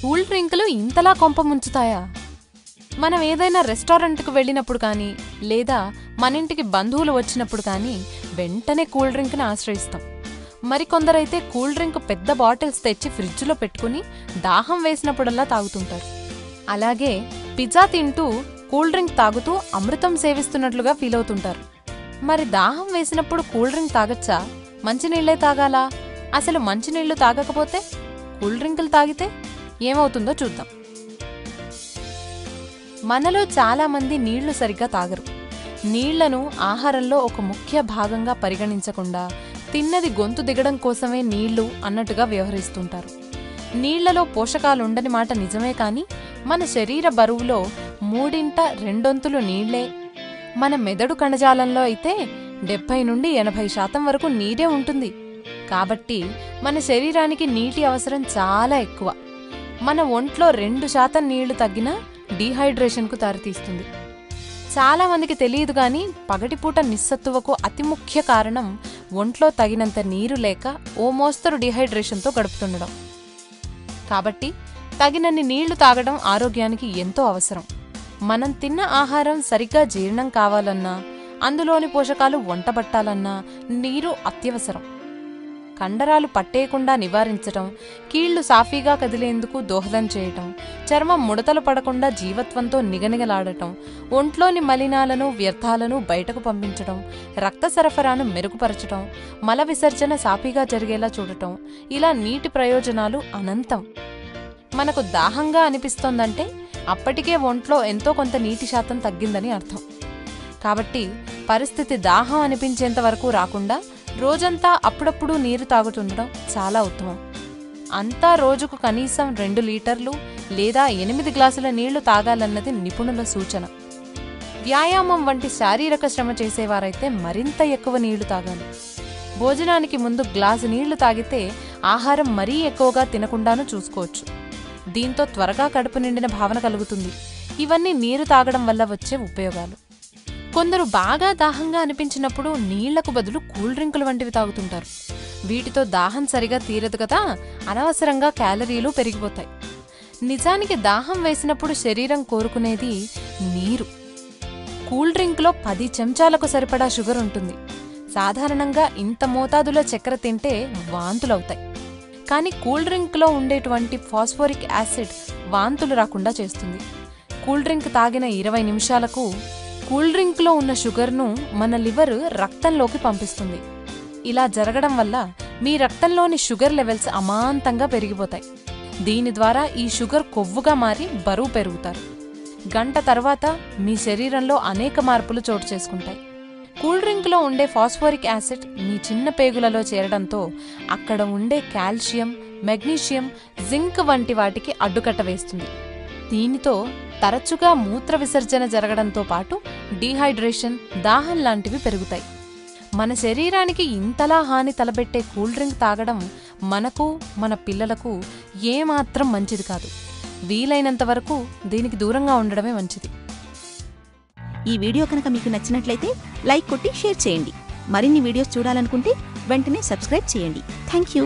Cool డ్రింకులు ఇంతలా కొంప ముంచుతాయా? మనం ఏదైనా రెస్టారెంట్కు వెళ్ళినప్పుడు కానీ లేదా మన ఇంటికి బంధువులు వచ్చినప్పుడు కానీ వెంటనే కూల్ డ్రింక్ని ఆశ్రయిస్తాం. మరికొందరైతే కూల్ డ్రింక్ పెద్ద బాటిల్స్ తెచ్చి ఫ్రిడ్జ్లో పెట్టుకుని దాహం వేసినప్పుడల్లా తాగుతుంటారు. అలాగే పిజ్జా తింటూ కూల్ డ్రింక్ తాగుతూ అమృతం సేవిస్తున్నట్లుగా ఫీల్ అవుతుంటారు. మరి దాహం వేసినప్పుడు కూల్ డ్రింక్ తాగచ్చా? మంచినీళ్లే తాగాలా? అసలు మంచినీళ్లు తాగకపోతే కూల్ డ్రింకులు తాగితే ఏమవుతుందో చూద్దాం. మనలో చాలామంది నీళ్లు సరిగ్గా తాగరు. నీళ్లను ఆహారంలో ఒక ముఖ్య భాగంగా పరిగణించకుండా తిన్నది గొంతు దిగడం కోసమే నీళ్లు అన్నట్టుగా వ్యవహరిస్తుంటారు. నీళ్లలో పోషకాలుండని మాట నిజమే, కానీ మన శరీర బరువులో 3/2 నీళ్లే. మన మెదడు కణజాలంలో అయితే 70 నుండి 80% వరకు నీరే ఉంటుంది. కాబట్టి మన శరీరానికి నీటి అవసరం చాలా ఎక్కువ. మన ఒంట్లో 2% నీళ్లు తగ్గినా డీహైడ్రేషన్కు దారితీస్తుంది. చాలామందికి తెలియదు గాని పగటిపూట నిస్సత్తువకు అతి ముఖ్య కారణం ఒంట్లో తగినంత నీరు లేక ఓ మోస్తరు డీహైడ్రేషన్తో గడుపుతుండడం. కాబట్టి తగినన్ని నీళ్లు తాగడం ఆరోగ్యానికి ఎంతో అవసరం. మనం తిన్న ఆహారం సరిగ్గా జీర్ణం కావాలన్నా, అందులోని పోషకాలు వంటబట్టాలన్నా నీరు అత్యవసరం. కండరాలు పట్టేయకుండా నివారించటం, కీళ్లు సాఫీగా కదిలేందుకు దోహదం చేయటం, చర్మం ముడతలు పడకుండా జీవత్వంతో నిగనిగలాడటం, ఒంట్లోని మలినాలను వ్యర్థాలను బయటకు పంపించటం, రక్త సరఫరాను మెరుగుపరచటం, మల విసర్జన సాఫీగా జరిగేలా చూడటం, ఇలా నీటి ప్రయోజనాలు అనంతం. మనకు దాహంగా అనిపిస్తోందంటే అప్పటికే ఒంట్లో ఎంతో కొంత నీటి శాతం తగ్గిందని అర్థం. కాబట్టి పరిస్థితి దాహం అనిపించేంత వరకు రాకుండా రోజంతా అప్పుడప్పుడు నీరు తాగుతుండడం చాలా ఉత్తమం. అంతా రోజుకు కనీసం 2 లీటర్లు లేదా 8 గ్లాసుల నీళ్లు తాగాలన్నది నిపుణుల సూచన. వ్యాయామం వంటి శారీరక శ్రమ చేసేవారైతే మరింత ఎక్కువ నీళ్లు తాగాలి. భోజనానికి ముందు గ్లాసు నీళ్లు తాగితే ఆహారం మరీ ఎక్కువగా తినకుండానూ చూసుకోవచ్చు. దీంతో త్వరగా కడుపు నిండిన భావన కలుగుతుంది. ఇవన్నీ నీరు తాగడం వల్ల వచ్చే ఉపయోగాలు. కొందరు బాగా దాహంగా అనిపించినప్పుడు నీళ్లకు బదులు కూల్ డ్రింకులు వంటివి తాగుతుంటారు. వీటితో దాహం సరిగా తీరదు కదా, అనవసరంగా క్యాలరీలు పెరిగిపోతాయి. నిజానికి దాహం వేసినప్పుడు శరీరం కోరుకునేది నీరు. కూల్ డ్రింక్లో 10 చెంచాలకు సరిపడా షుగర్ ఉంటుంది. సాధారణంగా ఇంత మోతాదులో చక్కెర తింటే వాంతులవుతాయి. కానీ కూల్ డ్రింక్లో ఉండేటువంటి ఫాస్ఫోరిక్ యాసిడ్ వాంతులు రాకుండా చేస్తుంది. కూల్ డ్రింక్ తాగిన 20 నిమిషాలకు కూల్ డ్రింక్లో ఉన్న షుగర్ను మన లివర్ రక్తంలోకి పంపిస్తుంది. ఇలా జరగడం వల్ల మీ రక్తంలోని షుగర్ లెవెల్స్ అమాంతంగా పెరిగిపోతాయి. దీని ద్వారా ఈ షుగర్ కొవ్వుగా మారి బరువు పెరుగుతారు. గంట తర్వాత మీ శరీరంలో అనేక మార్పులు చోటు చేసుకుంటాయి. కూల్ డ్రింక్లో ఉండే ఫాస్ఫోరిక్ యాసిడ్ మీ చిన్న పేగులలో చేరడంతో అక్కడ ఉండే కాల్షియం, మెగ్నీషియం, జింక్ వంటి వాటికి అడ్డుకట్ట వేస్తుంది. దీనితో తరచుగా మూత్ర విసర్జన జరగడంతో పాటు డీహైడ్రేషన్, దాహం లాంటివి పెరుగుతాయి. మన శరీరానికి ఇంతలా హాని తలబెట్టే కూల్ డ్రింక్ తాగడం మనకు, మన పిల్లలకు ఏమాత్రం మంచిది కాదు. వీలైనంత వరకు దీనికి దూరంగా ఉండడమే మంచిది. ఈ వీడియో కనుక మీకు నచ్చినట్లయితే లైక్ కొట్టి షేర్ చేయండి. మరిన్ని వీడియోస్ చూడాలనుకుంటే వెంటనే సబ్స్క్రైబ్ చేయండి. Thank you.